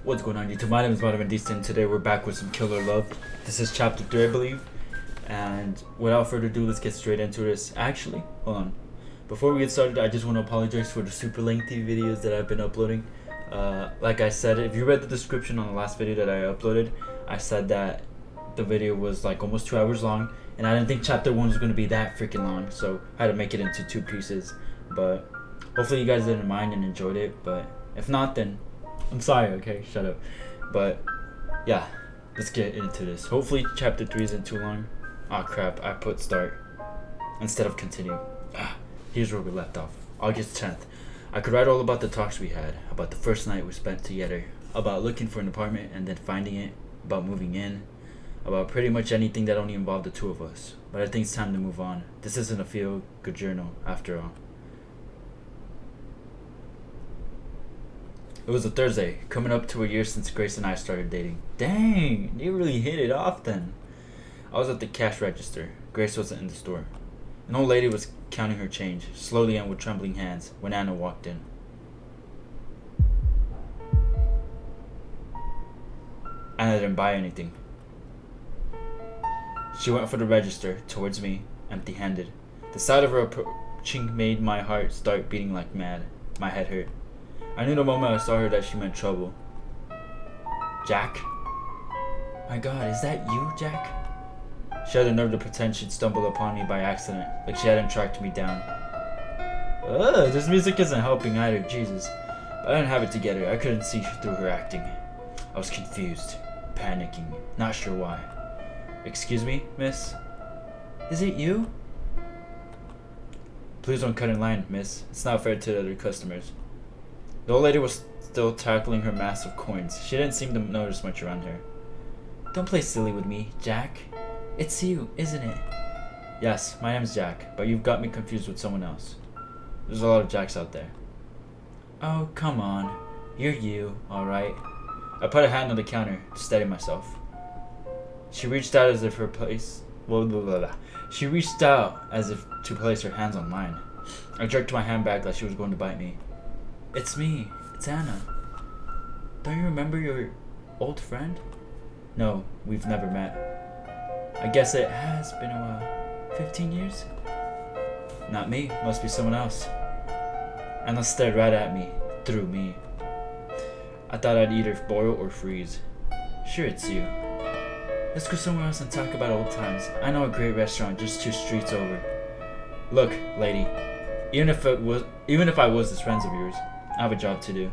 What's going on YouTube? My name is VitaminDStain. Today we're back with some killer love. This is chapter 3, I believe. And without further ado, let's get straight into this. Actually, hold on. Before we get started, I just want to apologize for the super lengthy videos that I've been uploading. Like I said, if you read the description on the last video that I uploaded, I said that the video was like almost 2 hours long. And I didn't think chapter 1 was going to be that freaking long. So I had to make it into 2 pieces. But hopefully you guys didn't mind and enjoyed it. But if not, then I'm sorry, okay? Shut up. But yeah, let's get into this. Hopefully chapter 3 isn't too long. Oh crap, I put start instead of continue. Here's where we left off. August 10th. I could write all about the talks we had, about the first night we spent together, about looking for an apartment and then finding it, about moving in, about pretty much anything that only involved the two of us. But I think it's time to move on. This isn't a feel-good journal, after all. It was a Thursday, coming up to a year since Grace and I started dating. Dang, you really hit it off then. I was at the cash register. Grace wasn't in the store. An old lady was counting her change, slowly and with trembling hands, when Anna walked in. Anna didn't buy anything. She went for the register, towards me, empty-handed. The sight of her approaching made my heart start beating like mad. My head hurt. I knew the moment I saw her that she meant trouble. Jack? My God, is that you, Jack? She had the nerve to pretend she'd stumbled upon me by accident, like she hadn't tracked me down. Ugh, this music isn't helping either, Jesus. But I didn't have it together. I couldn't see through her acting. I was confused, panicking, not sure why. Excuse me, miss? Is it you? Please don't cut in line, miss. It's not fair to the other customers. The old lady was still tackling her mass of coins. She didn't seem to notice much around her. Don't play silly with me, Jack. It's you, isn't it? Yes, my name's Jack, but you've got me confused with someone else. There's a lot of Jacks out there. Oh, come on. You're you, alright. I put a hand on the counter to steady myself. She reached out as if her place... She reached out as if to place her hands on mine. I jerked my hand back like she was going to bite me. It's me. It's Anna. Don't you remember your old friend? No, we've never met. I guess it has been a while. 15 years? Not me. Must be someone else. Anna stared right at me. Through me. I thought I'd either boil or freeze. Sure, it's you. Let's go somewhere else and talk about old times. I know a great restaurant just 2 streets over. Look, lady. Even if I was this friends of yours, I have a job to do.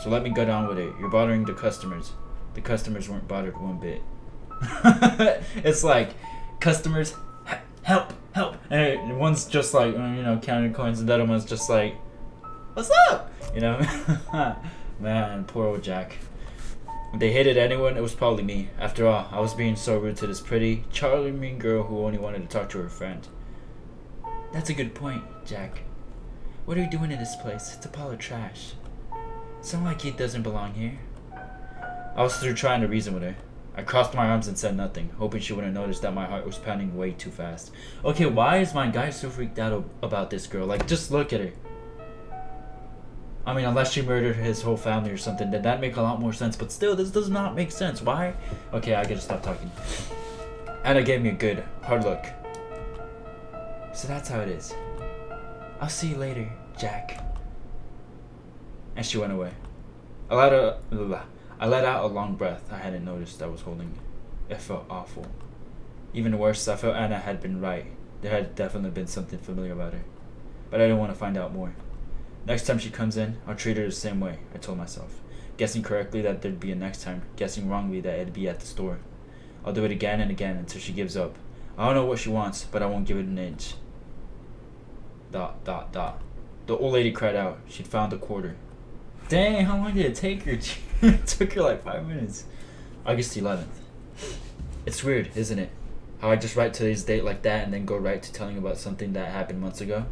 So let me get on with it. You're bothering the customers. The customers weren't bothered one bit. It's like, customers, help. And one's just like, counting coins, and the other one's just like, what's up? Man, poor old Jack. If they hated anyone, it was probably me. After all, I was being so rude to this pretty, charming girl who only wanted to talk to her friend. That's a good point, Jack. What are you doing in this place? It's a pile of trash. Someone like you doesn't belong here. I was through trying to reason with her. I crossed my arms and said nothing, hoping she wouldn't notice that my heart was pounding way too fast. Okay, why is my guy so freaked out about this girl? Like, just look at her. I mean, unless she murdered his whole family or something, then that'd make a lot more sense. But still, this does not make sense. Why? Okay, I gotta stop talking. Anna gave me a good, hard look. So that's how it is. I'll see you later, Jack. And she went away. I let out a long breath I hadn't noticed I was holding. It felt awful. Even worse, I felt Anna had been right. There had definitely been something familiar about her. But I didn't want to find out more. Next time she comes in, I'll treat her the same way, I told myself. Guessing correctly that there'd be a next time. Guessing wrongly that it'd be at the store. I'll do it again and again until she gives up. I don't know what she wants, but I won't give it an inch. ... The old lady cried out. She'd found a quarter. Dang, how long did it take her? It took her like 5 minutes. August 11th. It's weird, isn't it? How I just write today's date like that and then go right to telling about something that happened months ago.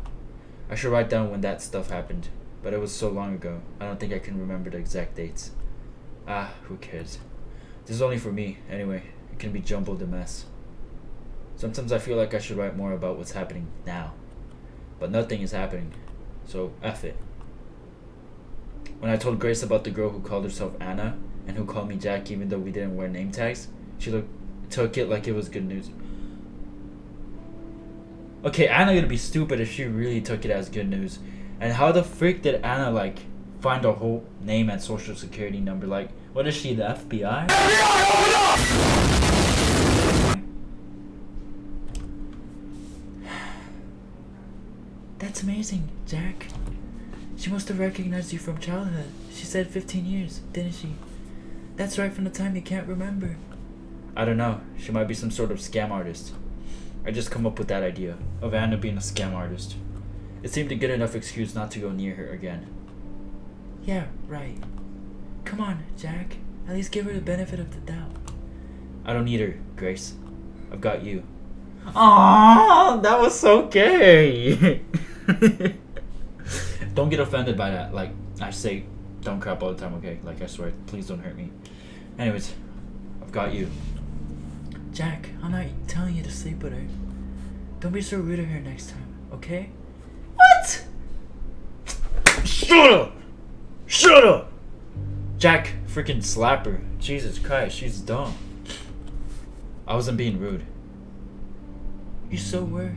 I should write down when that stuff happened, but it was so long ago, I don't think I can remember the exact dates. Who cares? This is only for me, anyway. It can be jumbled a mess. Sometimes I feel like I should write more about what's happening now. But nothing is happening, so F it. When I told Grace about the girl who called herself Anna, and who called me Jack even though we didn't wear name tags. She took it like it was good news. Okay, Anna gonna be stupid if she really took it as good news. And how the frick did Anna like find our whole name and social security number? Like, what is she, the FBI? That's amazing, Jack. She must have recognized you from childhood. She said 15 years, didn't she? That's right from the time you can't remember. I don't know. She might be some sort of scam artist. I just come up with that idea of Anna being a scam artist. It seemed a good enough excuse not to go near her again. Yeah, right. Come on, Jack. At least give her the benefit of the doubt. I don't need her, Grace. I've got you. Aww, that was so gay. Don't get offended by that. Like, I say dumb crap all the time, okay? Like, I swear, please don't hurt me. Anyways, I've got you. Jack, I'm not telling you to sleep with her. Don't be so rude to her next time, okay? What? Shut up! Shut up! Jack, freaking slap her. Jesus Christ, she's dumb. I wasn't being rude. You so were.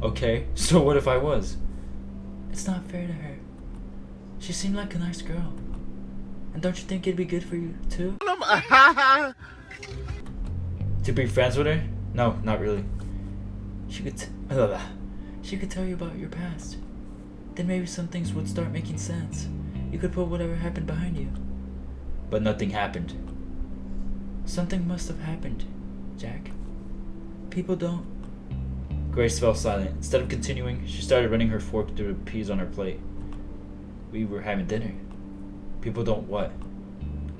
Okay, so what if I was? It's not fair to her. She seemed like a nice girl. And don't you think it'd be good for you, too? To be friends with her? No, not really. She could tell you about your past. Then maybe some things would start making sense. You could put whatever happened behind you. But nothing happened. Something must have happened, Jack. People don't. Grace fell silent. Instead of continuing, she started running her fork through the peas on her plate. We were having dinner. People don't what?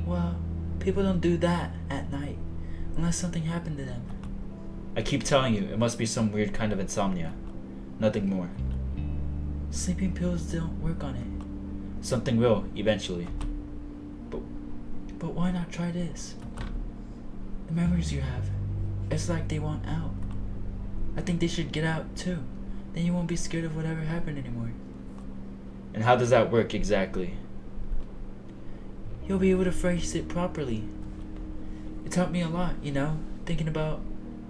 Well, people don't do that at night. Unless something happened to them. I keep telling you, it must be some weird kind of insomnia. Nothing more. Sleeping pills don't work on it. Something will, eventually. But why not try this? The memories you have, it's like they want out. I think they should get out too. Then you won't be scared of whatever happened anymore. And how does that work exactly? You'll be able to phrase it properly. It taught me a lot, you know, thinking about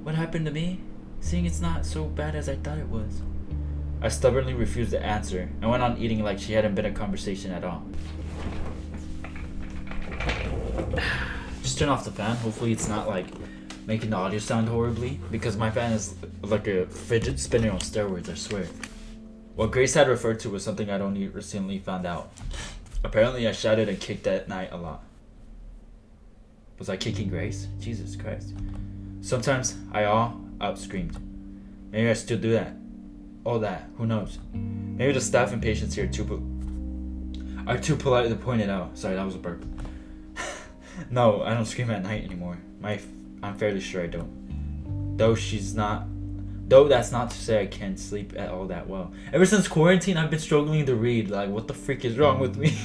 what happened to me, seeing it's not so bad as I thought it was. I stubbornly refused to answer and went on eating like she hadn't been a conversation at all. Just turn off the fan. Hopefully it's not like making the audio sound horribly, because my fan is like a fidget spinner on steroids, I swear. What Grace had referred to was something I'd only recently found out. Apparently I shouted and kicked that night a lot. Was I kicking Grace? Jesus Christ. Sometimes I out screamed. Maybe I still do that. All that, who knows? Maybe the staff and patients here are too polite to point it out. Sorry, that was a burp. No, I don't scream at night anymore. I'm fairly sure I don't. Though that's not to say I can't sleep at all that well. Ever since quarantine, I've been struggling to read. Like, what the freak is wrong with me?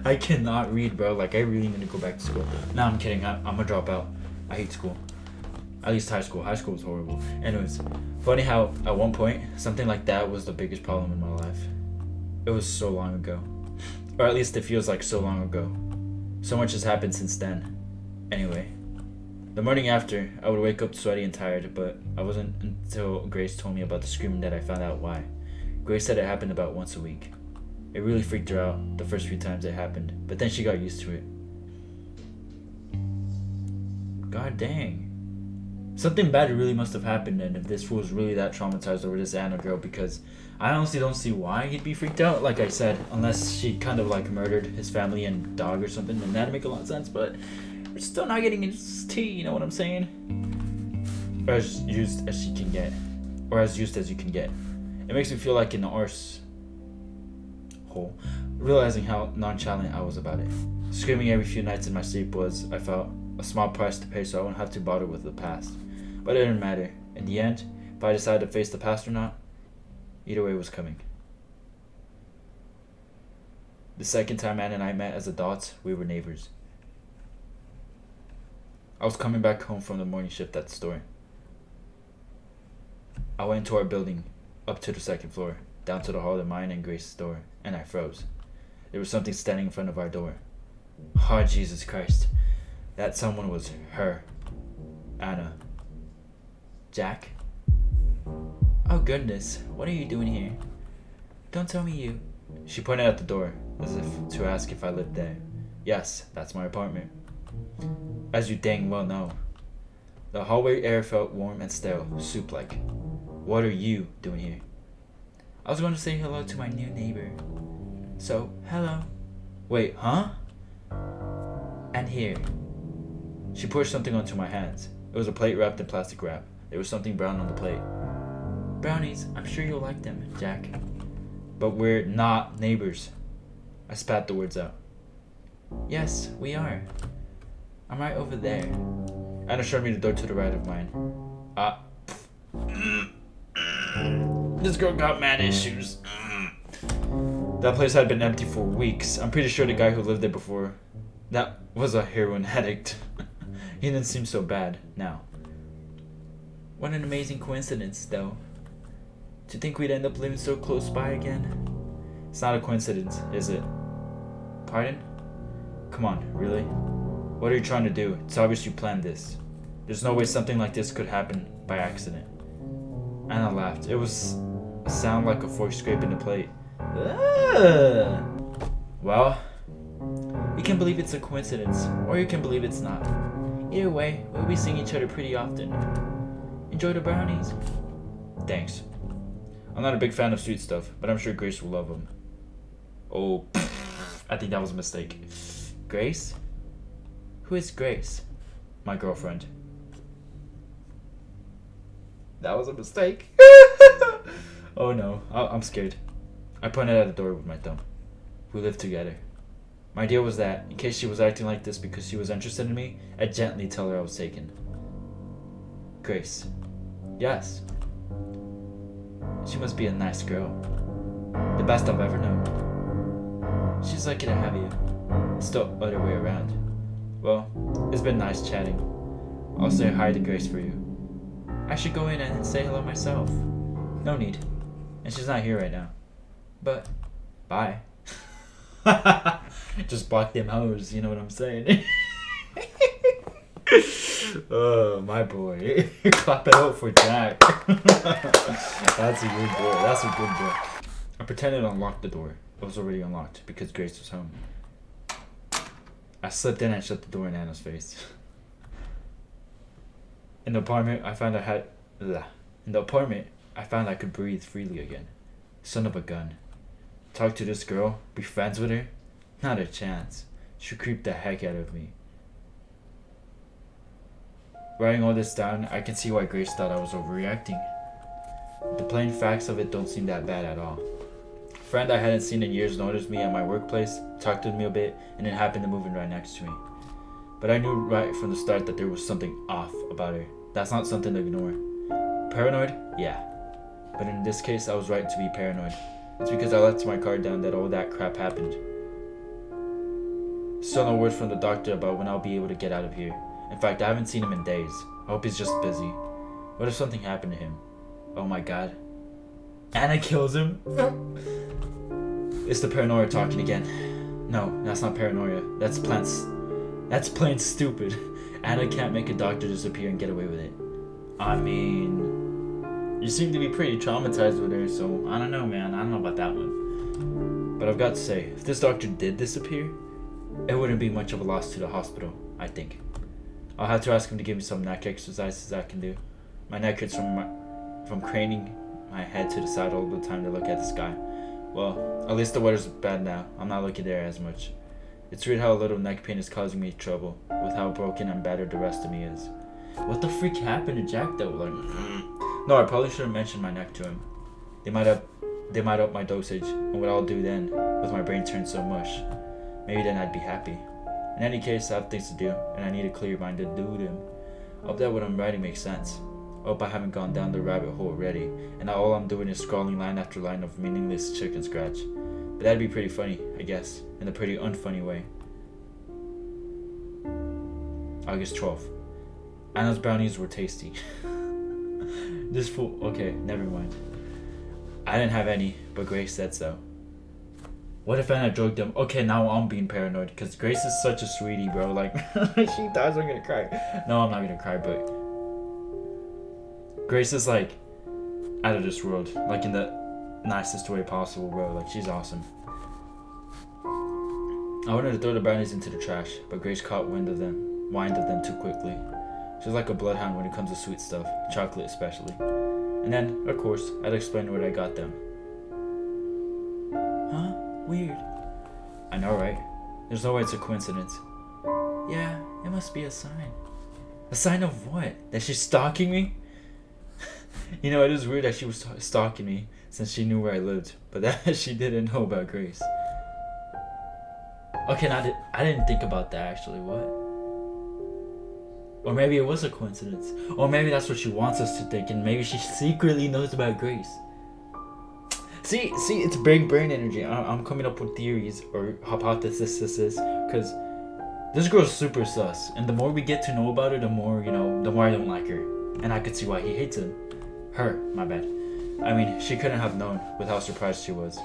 I cannot read, bro. Like, I really need to go back to school. Nah, I'm kidding. I'm gonna drop out. I hate school. At least high school. High school was horrible. Anyways, funny how at one point, something like that was the biggest problem in my life. It was so long ago. Or at least it feels like so long ago. So much has happened since then. Anyway, the morning after, I would wake up sweaty and tired, but I wasn't until Grace told me about the screaming that I found out why. Grace said it happened about once a week. It really freaked her out the first few times it happened, but then she got used to it. God dang. Something bad really must have happened, and if this fool was really that traumatized over this Anna girl, because I honestly don't see why he'd be freaked out, like I said, unless she kind of like murdered his family and dog or something, then that'd make a lot of sense, but we're still not getting his tea, you know what I'm saying? Or as used as she can get. Or as used as you can get. It makes me feel like an arse hole, realizing how nonchalant I was about it. Screaming every few nights in my sleep was, I felt, a small price to pay so I wouldn't have to bother with the past. But it didn't matter. In the end, if I decided to face the past or not, either way was coming. The second time Anna and I met as adults, we were neighbors. I was coming back home from the morning shift at the store. I went into our building, up to the second floor, down to the hall of mine and Grace's store, and I froze. there was something standing in front of our door. Oh, Jesus Christ. That someone was her. Anna. Jack? Oh goodness, what are you doing here? Don't tell me you... She pointed at the door, as if to ask if I lived there. Yes, that's my apartment. As you dang well know. The hallway air felt warm and stale, soup-like. What are you doing here? I was going to say hello to my new neighbor. So, hello. Wait, huh? And here. She pushed something onto my hands. It was a plate wrapped in plastic wrap. There was something brown on the plate. Brownies, I'm sure you'll like them, Jack. But we're not neighbors. I spat the words out. Yes, we are. I'm right over there. Anna showed me the door to the right of mine. This girl got mad issues. That place had been empty for weeks. I'm pretty sure the guy who lived there before that was a heroin addict. He didn't seem so bad now. What an amazing coincidence, though. To think we'd end up living so close by again. It's not a coincidence, is it? Pardon? Come on, really? What are you trying to do? It's obvious you planned this. There's no way something like this could happen by accident. Anna laughed. It was a sound like a fork scraping the plate. Well, you can believe it's a coincidence, or you can believe it's not. Either way, we'll be seeing each other pretty often. Enjoy the brownies. Thanks. I'm not a big fan of sweet stuff, but I'm sure Grace will love them. Oh, I think that was a mistake. Grace? Who is Grace? My girlfriend. That was a mistake. Oh no, I'm scared. I pointed at the door with my thumb. We lived together. My deal was that, in case she was acting like this because she was interested in me, I'd gently tell her I was taken. Grace. Yes. She must be a nice girl. The best I've ever known. She's lucky to have you. It's the other way around. Well, it's been nice chatting. I'll say hi to Grace for you. I should go in and say hello myself. No need. And she's not here right now. But, bye. Just block them hoes, you know what I'm saying? Oh, my boy. Clap it up for Jack. That's a good boy. That's a good boy. I pretended to unlock the door. It was already unlocked because Grace was home. I slipped in and shut the door in Anna's face. In the apartment, I found I could breathe freely again. Son of a gun. Talk to this girl? Be friends with her? Not a chance. She creeped the heck out of me. Writing all this down, I can see why Grace thought I was overreacting. The plain facts of it don't seem that bad at all. A friend I hadn't seen in years noticed me at my workplace, talked to me a bit, and then happened to move in right next to me. But I knew right from the start that there was something off about her. That's not something to ignore. Paranoid? Yeah. But in this case, I was right to be paranoid. It's because I left my car down that all that crap happened. Still no word from the doctor about when I'll be able to get out of here. In fact, I haven't seen him in days. I hope he's just busy. What if something happened to him? Oh my god. Anna kills him? It's the paranoia talking again. No, that's not paranoia. That's plain stupid. Anna can't make a doctor disappear and get away with it. I mean, you seem to be pretty traumatized with her, so I don't know, man. I don't know about that one. But I've got to say, if this doctor did disappear, it wouldn't be much of a loss to the hospital, I think. I'll have to ask him to give me some neck exercises I can do. My neck hurts from craning my head to the side all the time to look at the sky. Well, at least the weather's bad now. I'm not looking there as much. It's weird how a little neck pain is causing me trouble, with how broken and battered the rest of me is. What the freak happened to Jack though? Like, no, I probably should have mentioned my neck to him. They might up my dosage, and what I'll do then, with my brain turned so mush, maybe then I'd be happy. In any case, I have things to do, and I need a clear mind to do them. I hope that what I'm writing makes sense. I hope I haven't gone down the rabbit hole already, and that all I'm doing is scrolling line after line of meaningless chicken scratch. But that'd be pretty funny, I guess, in a pretty unfunny way. August 12th. Anna's brownies were tasty. This fool. Okay, never mind. I didn't have any, but Grace said so. What if Anna drugged him? Okay, now I'm being paranoid because Grace is such a sweetie, bro. Like, she thought I'm gonna cry. No, I'm not gonna cry, but Grace is like out of this world, like in the nicest way possible, bro. Like, she's awesome. I wanted to throw the brownies into the trash, but Grace caught wind of them too quickly. She's like a bloodhound when it comes to sweet stuff, chocolate especially. And then, of course, I'd explain where I got them. Huh? Weird. I know, right? There's no way it's a coincidence. Yeah, it must be a sign. A sign of what? That she's stalking me? You know, it is weird that she was stalking me since she knew where I lived, but that she didn't know about Grace. Okay, now I didn't think about that actually. What? Or maybe it was a coincidence. Or maybe that's what she wants us to think, and maybe she secretly knows about Grace. See, it's big brain energy. I'm coming up with theories or hypotheses, because this girl's super sus, and the more we get to know about her, the more I don't like her, and I could see why he hates her. My bad. I mean, she couldn't have known with how surprised she was.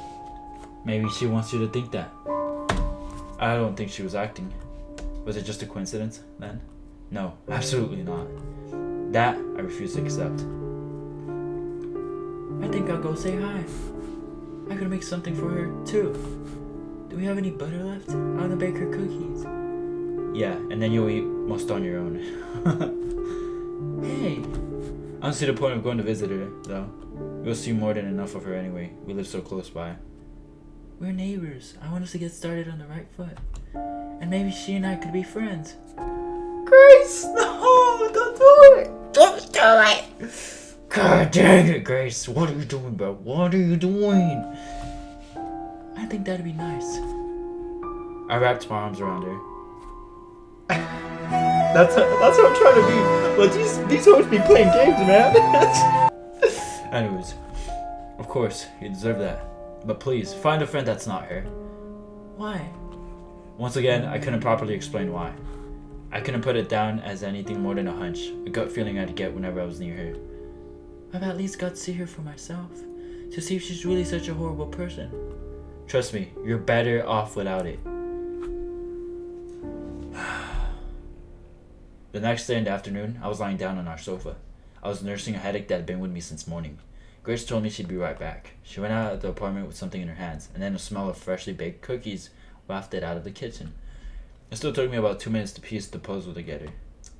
Maybe she wants you to think that. I don't think she was acting. Was it just a coincidence then? No, absolutely not. That I refuse to accept. I think I'll go say hi. I could make something for her too. Do we have any butter left? I want to bake her cookies. Yeah, and then you'll eat most on your own. Hey. I don't see the point of going to visit her, though. We'll see more than enough of her anyway. We live so close by. We're neighbors. I want us to get started on the right foot. And maybe she and I could be friends. Grace! No! Don't do it! Don't do it! God dang it, Grace. What are you doing, bro? What are you doing? I think that'd be nice. I wrapped my arms around her. That's what I'm trying to be. But these hoes be playing games, man. Anyways, of course, you deserve that. But please, find a friend that's not her. Why? Once again, I couldn't properly explain why. I couldn't put it down as anything more than a hunch, a gut feeling I'd get whenever I was near her. I've at least got to see her for myself, to see if she's really such a horrible person. Trust me, you're better off without it. The next day in the afternoon, I was lying down on our sofa. I was nursing a headache that had been with me since morning. Grace told me she'd be right back. She went out of the apartment with something in her hands, and then a smell of freshly baked cookies wafted out of the kitchen. It still took me about 2 minutes to piece the puzzle together.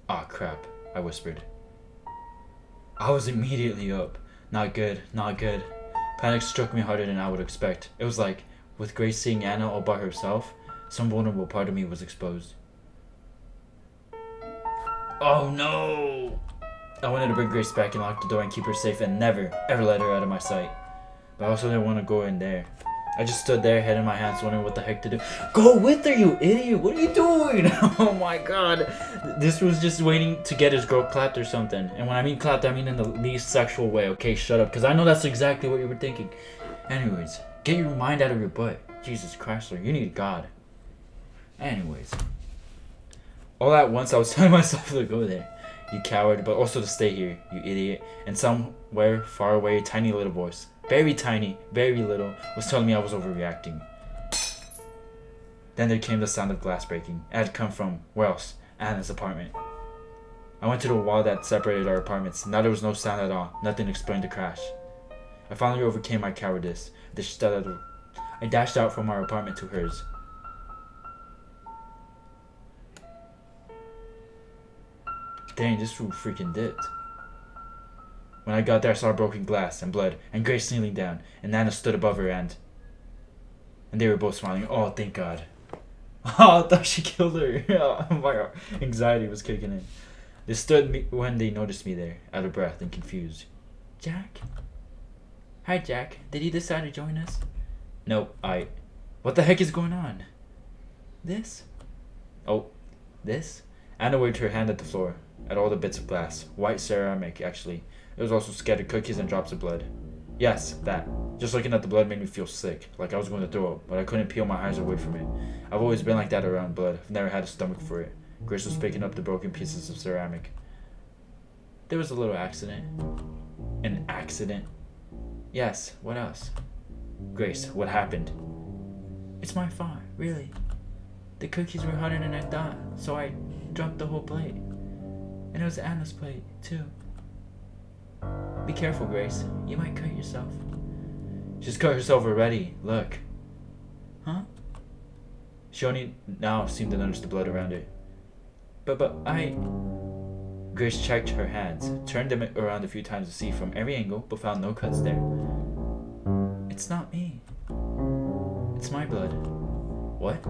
Aw, crap, I whispered. I was immediately up. Not good, not good. Panic struck me harder than I would expect. It was like, with Grace seeing Anna all by herself, some vulnerable part of me was exposed. Oh no! I wanted to bring Grace back and lock the door and keep her safe and never, ever let her out of my sight. But I also didn't want to go in there. I just stood there, head in my hands, wondering what the heck to do. Go with her, you idiot! What are you doing? Oh my god. This was just waiting to get his girl clapped or something. And when I mean clapped, I mean in the least sexual way. Okay, shut up, because I know that's exactly what you were thinking. Anyways, get your mind out of your butt. Jesus Christ, you need God. Anyways. All at once, I was telling myself to go there. You coward, but also to stay here, you idiot. And somewhere far away, a tiny little voice, very tiny, very little, was telling me I was overreacting. Then there came the sound of glass breaking. It had come from, where else? Anna's apartment. I went to the wall that separated our apartments. Now there was no sound at all. Nothing explained the crash. I finally overcame my cowardice. I dashed out from our apartment to hers. Dang, this fool freaking dipped. When I got there, I saw broken glass and blood, and Grace kneeling down, and Nana stood above her and they were both smiling. Oh, thank God. Oh, I thought she killed her. Oh my God. Anxiety was kicking in. They stood when they noticed me there, out of breath and confused. Jack? Hi, Jack. Did you decide to join us? Nope, What the heck is going on? This? Oh, this? Anna waved her hand at the floor, at all the bits of glass. White ceramic, actually. There was also scattered cookies and drops of blood. Yes, that. Just looking at the blood made me feel sick, like I was going to throw up, but I couldn't peel my eyes away from it. I've always been like that around blood. I've never had a stomach for it. Grace was picking up the broken pieces of ceramic. There was a little accident. An accident? Yes, what else? Grace, what happened? It's my fault, really. The cookies were hotter than I thought, so I dropped the whole plate. And it was Anna's plate, too. Be careful, Grace. You might cut yourself. She's cut herself already. Look. Huh? She only now seemed to notice the blood around her. But I... Grace checked her hands, turned them around a few times to see from every angle, but found no cuts there. It's not me. It's my blood. What?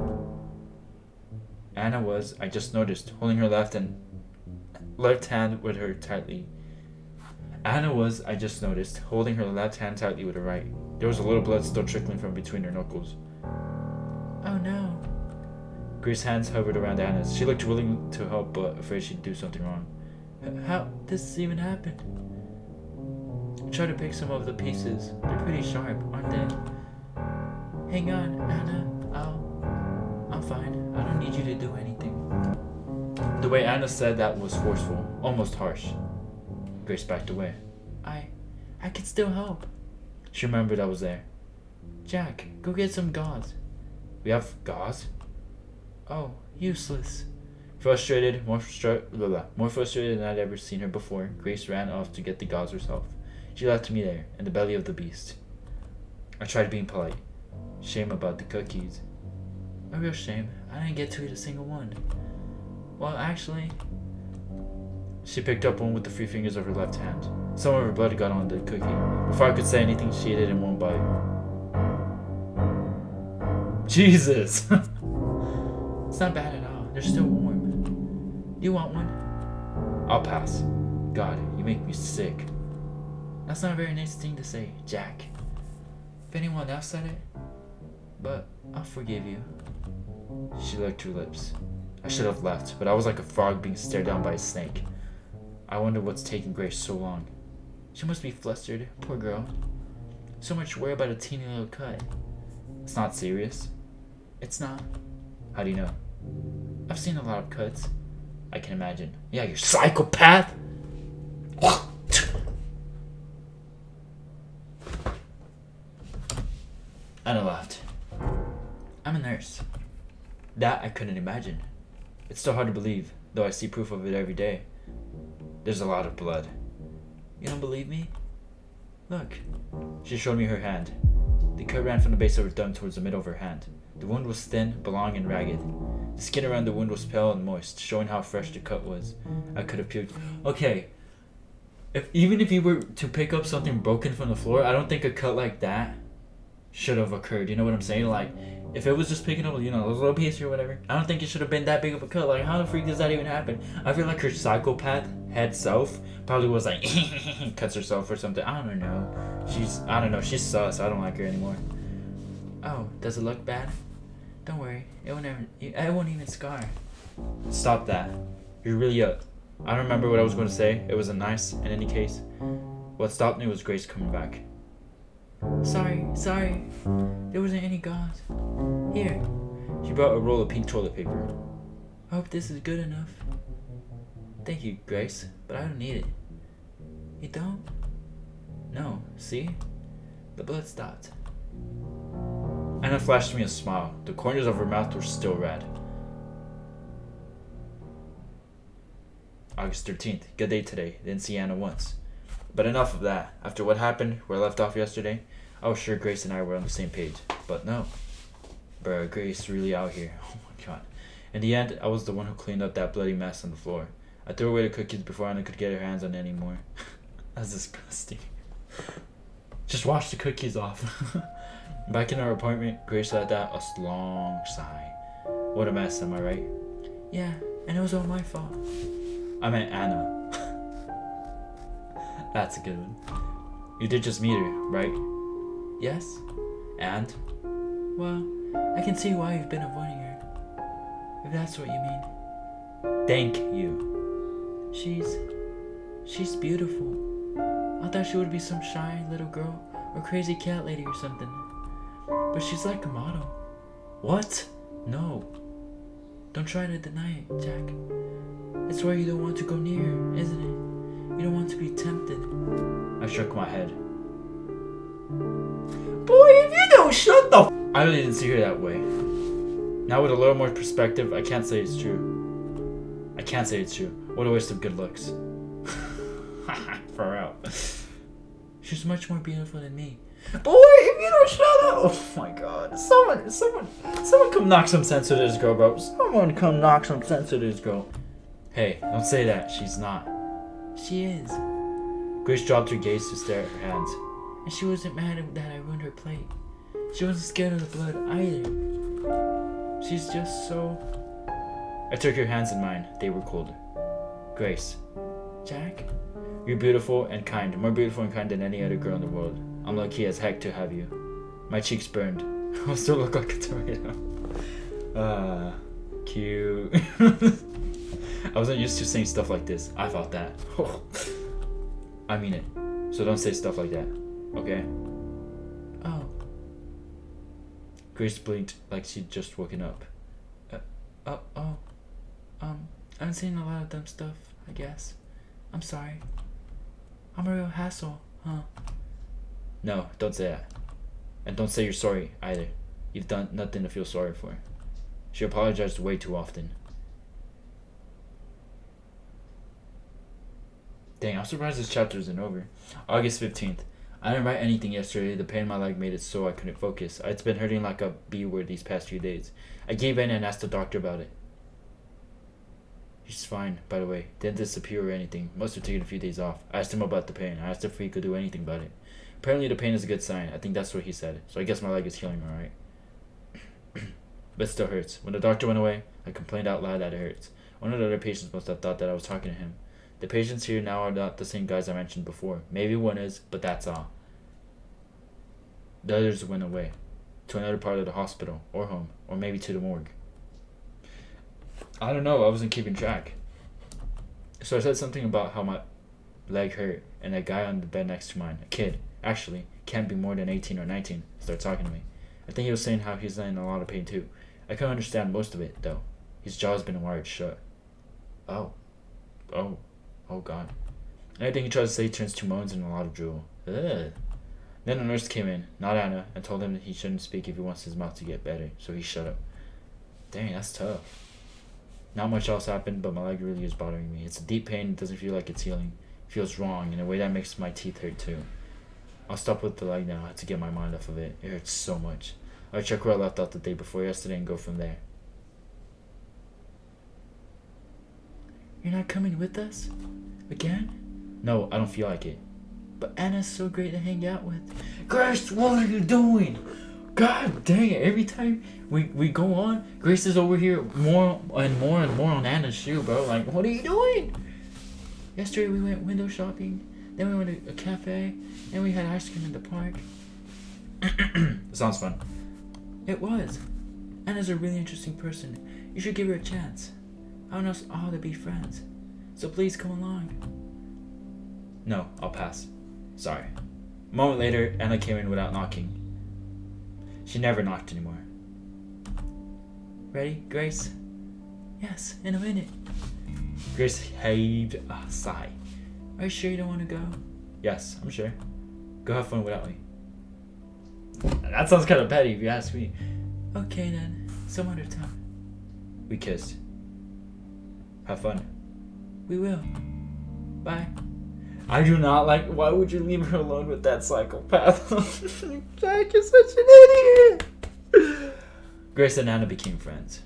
Anna was, I just noticed, holding her left hand with her tightly. Anna was, I just noticed, holding her left hand tightly with her right. There was a little blood still trickling from between her knuckles. Oh no. Grace's hands hovered around Anna's. She looked willing to help, but afraid she'd do something wrong. How this even happened? Try to pick some of the pieces. They're pretty sharp, aren't they? Hang on, Anna. I'm fine. I don't need you to do anything. The way Anna said that was forceful, almost harsh. Grace backed away. I can still help. She remembered I was there. Jack, go get some gauze. We have gauze? Oh, useless. Frustrated, more frustrated than I'd ever seen her before, Grace ran off to get the gauze herself. She left me there, in the belly of the beast. I tried being polite. Shame about the cookies. A real shame. I didn't get to eat a single one. Well, actually... She picked up one with the free fingers of her left hand. Some of her blood got on the cookie. Before I could say anything, she ate it in one bite. Jesus! It's not bad at all. They're still warm. You want one? I'll pass. God, you make me sick. That's not a very nice thing to say, Jack. If anyone else said it, but I'll forgive you. She licked her lips. I should have left, but I was like a frog being stared down by a snake. I wonder what's taking Grace so long. She must be flustered, poor girl. So much worry about a teeny little cut. It's not serious. It's not. How do you know? I've seen a lot of cuts. I can imagine. Yeah, you're psychopath! Anna laughed. I'm a nurse. That I couldn't imagine. It's still hard to believe, though I see proof of it every day. There's a lot of blood. You don't believe me? Look. She showed me her hand. The cut ran from the base of her thumb towards the middle of her hand. The wound was thin, long, and ragged. The skin around the wound was pale and moist, showing how fresh the cut was. I could have puked. Okay. Even if you were to pick up something broken from the floor, I don't think a cut like that should have occurred. You know what I'm saying? Like, if it was just picking up, those little pieces or whatever, I don't think it should have been that big of a cut. Like, how the freak does that even happen? I feel like her psychopath head self probably was like, cuts herself or something. I don't know. She's sus. I don't like her anymore. Oh, does it look bad? Don't worry. It won't even scar. Stop that. You're really I don't remember what I was going to say. It was a nice, in any case. What stopped me was Grace coming back. Sorry. There wasn't any gauze. Here. She brought a roll of pink toilet paper. I hope this is good enough. Thank you, Grace, but I don't need it. You don't? No, see? The blood stopped. Anna flashed me a smile. The corners of her mouth were still red. August 13th. Good day today. Didn't see Anna once. But enough of that. After what happened, where I left off yesterday, I was sure Grace and I were on the same page. But no. Bruh, Grace really out here. Oh my god. In the end, I was the one who cleaned up that bloody mess on the floor. I threw away the cookies before Anna could get her hands on it anymore. That's disgusting. Just wash the cookies off. Back in our apartment, Grace let out a long sigh. What a mess, am I right? Yeah, and it was all my fault. I meant Anna. That's a good one. You did just meet her, right? Yes. And? Well, I can see why you've been avoiding her. If that's what you mean. Thank you. She's beautiful. I thought she would be some shy little girl or crazy cat lady or something. But she's like a model. What? No. Don't try to deny it, Jack. It's where you don't want to go near, isn't it? You don't want to be tempted. I shook my head. Boy, if you don't shut the I really didn't see her that way. Now with a little more perspective, I can't say it's true. I can't say it's true. What a waste of good looks. Far out. She's much more beautiful than me. Boy, if you don't shut up! Oh my god. Someone come knock some sense into this girl, bro. Someone come knock some sense into this girl. Hey, don't say that. She's not. She is. Grace dropped her gaze to stare at her hands. And she wasn't mad that I ruined her plate. She wasn't scared of the blood either. She's just so... I took her hands in mine. They were cold. Grace. Jack? You're beautiful and kind. More beautiful and kind than any other girl in the world. I'm lucky as heck to have you. My cheeks burned. I still look like a tomato. Cute. I wasn't used to saying stuff like this. I thought that. I mean it. So don't say stuff like that. Okay? Oh. Grace blinked like she'd just woken up. I'm saying a lot of dumb stuff, I guess. I'm sorry. I'm a real hassle, huh? No, don't say that. And don't say you're sorry, either. You've done nothing to feel sorry for. She apologized way too often. Dang, I'm surprised this chapter isn't over. August 15th. I didn't write anything yesterday. The pain in my leg made it so I couldn't focus. It's been hurting like a B word these past few days. I gave in and asked the doctor about it. He's fine, by the way. Didn't disappear or anything. Must have taken a few days off. I asked him about the pain. I asked if he could do anything about it. Apparently the pain is a good sign. I think that's what he said. So I guess my leg is healing alright. But it still hurts. When the doctor went away, I complained out loud that it hurts. One of the other patients must have thought that I was talking to him. The patients here now are not the same guys I mentioned before. Maybe one is, but that's all. The others went away. To another part of the hospital, or home, or maybe to the morgue. I don't know, I wasn't keeping track. So I said something about how my leg hurt, and a guy on the bed next to mine, a kid, actually, can't be more than 18 or 19, started talking to me. I think he was saying how he's in a lot of pain too. I couldn't understand most of it, though. His jaw's been wired shut. Oh god. Anything he tries to say turns to moans and a lot of drool. Ugh. Then a nurse came in, not Anna, and told him that he shouldn't speak if he wants his mouth to get better, so he shut up. Dang, that's tough. Not much else happened, but my leg really is bothering me. It's a deep pain, it doesn't feel like it's healing. It feels wrong, in a way that makes my teeth hurt too. I'll stop with the leg now, I have to get my mind off of it. It hurts so much. I'll check where I left out the day before yesterday and go from there. You're not coming with us? Again? No, I don't feel like it. But Anna's so great to hang out with. Grace, what are you doing? God dang it, every time we go on, Grace is over here more and more on Anna's shoe, bro. Like, what are you doing? Yesterday we went window shopping, then we went to a cafe, and we had ice cream in the park. Sounds fun. It was. Anna's a really interesting person. You should give her a chance. I want us all to be friends. So please come along. No, I'll pass. Sorry. A moment later, Anna came in without knocking. She never knocked anymore. Ready, Grace? Yes, in a minute. Grace heaved a sigh. Are you sure you don't want to go? Yes, I'm sure. Go have fun without me. That sounds kind of petty if you ask me. Okay then, some other time. We kissed. Have fun. We will. Bye. I do not like. Why would you leave her alone with that psychopath? Jack is such an idiot. Grace and Anna became friends.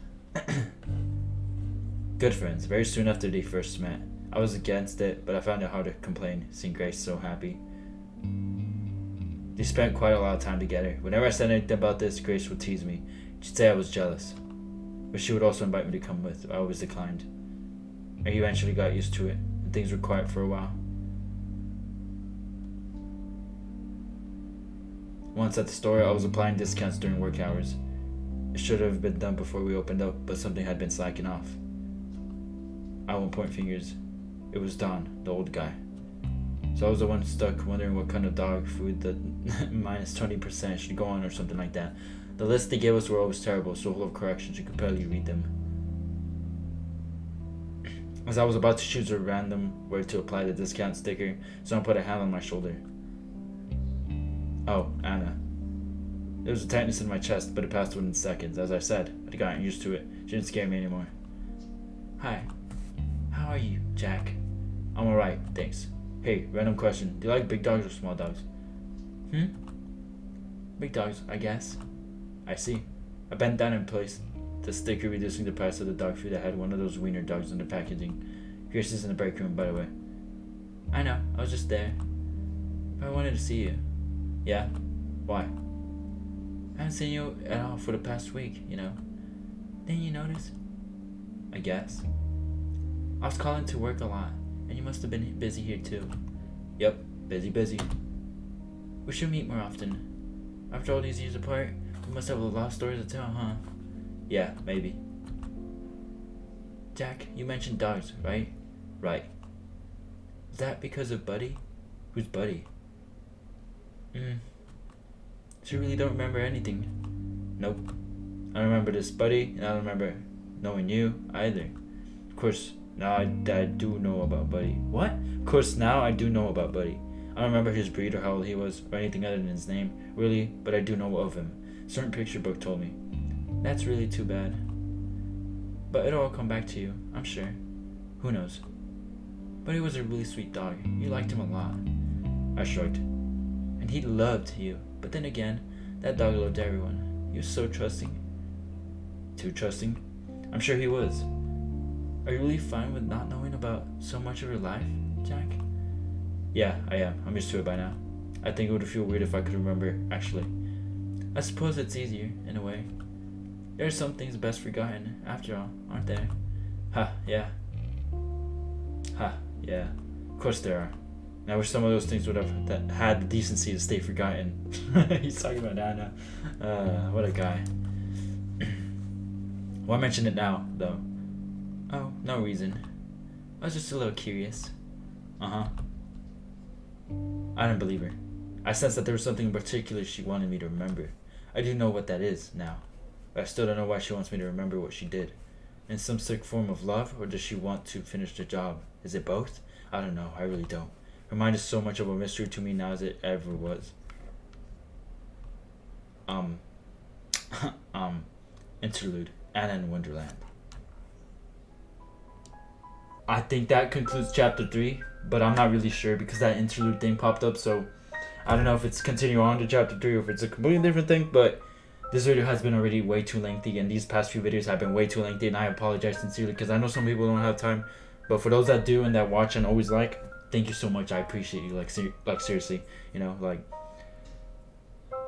Good friends. Very soon after they first met. I was against it, but I found it hard to complain, seeing Grace so happy. They spent quite a lot of time together. Whenever I said anything about this, Grace would tease me. She'd say I was jealous. But she would also invite me to come with. I always declined. I eventually got used to it, and things were quiet for a while. Once at the store, I was applying discounts during work hours. It should have been done before we opened up, but something had been slacking off. I won't point fingers. It was Don, the old guy. So I was the one stuck wondering what kind of dog food the minus 20% should go on or something like that. The lists they gave us were always terrible, so full of corrections you could barely read them. As I was about to choose a random where to apply the discount sticker, someone put a hand on my shoulder. Oh, Anna. There was a tightness in my chest, but it passed within seconds. As I said, I'd gotten used to it. She didn't scare me anymore. Hi. How are you, Jack? I'm alright, thanks. Hey, random question. Do you like big dogs or small dogs? Big dogs, I guess. I see. I bent down and placed the sticker reducing the price of the dog food that had one of those wiener dogs in the packaging. Here's this in the break room, by the way. I know, I was just there. But I wanted to see you. Yeah? Why? I haven't seen you at all for the past week, you know. Didn't you notice? I guess. I was calling to work a lot, and you must have been busy here too. Yep, busy. We should meet more often. After all these years apart, we must have a lot of stories to tell, huh? Yeah, maybe. Jack, you mentioned dogs, right? Right. Is that because of Buddy? Who's Buddy? So you really don't remember anything? Nope. I don't remember this Buddy, and I don't remember knowing you either. Of course, now I do know about Buddy. What? Of course, now I do know about Buddy. I don't remember his breed or how old he was, or anything other than his name, really, but I do know of him. A certain picture book told me. That's really too bad. But it'll all come back to you, I'm sure. Who knows? Buddy was a really sweet dog. You liked him a lot. I shrugged. And he loved you. But then again, that dog loved everyone. He was so trusting. Too trusting? I'm sure he was. Are you really fine with not knowing about so much of your life, Jack? Yeah, I am. I'm used to it by now. I think it would feel weird if I could remember, actually. I suppose it's easier, in a way. There are some things best forgotten, after all, aren't there? Yeah. Yeah. Of course there are. And I wish some of those things would have had the decency to stay forgotten. He's talking about that now. What a guy. Why mention it now, though? Oh, no reason. I was just a little curious. I didn't believe her. I sensed that there was something in particular she wanted me to remember. I do know what that is now. But I still don't know why she wants me to remember what she did. In some sick form of love, or does she want to finish the job? Is it both? I don't know. I really don't. Her mind is so much of a mystery to me now as it ever was. Interlude. Anna in Wonderland. I think that concludes chapter 3, but I'm not really sure because that interlude thing popped up, so I don't know if it's continuing on to chapter 3 or if it's a completely different thing, but this video has been already way too lengthy, and these past few videos have been way too lengthy, and I apologize sincerely because I know some people don't have time, but for those that do and that watch and always like, thank you so much. I appreciate you, like seriously, you know, like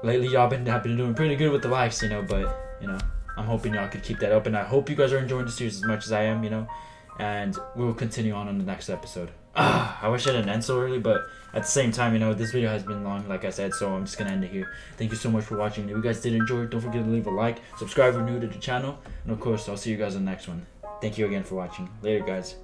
lately y'all have been doing pretty good with the likes, you know, but you know, I'm hoping y'all could keep that up, and I hope you guys are enjoying the series as much as I am, you know, and we will continue on the next episode. I wish I didn't end so early, but at the same time, you know, this video has been long, like I said, so I'm just gonna end it here. Thank you so much for watching. If you guys did enjoy, don't forget to leave a like, subscribe if you're new to the channel, and of course, I'll see you guys in the next one. Thank you again for watching. Later, guys.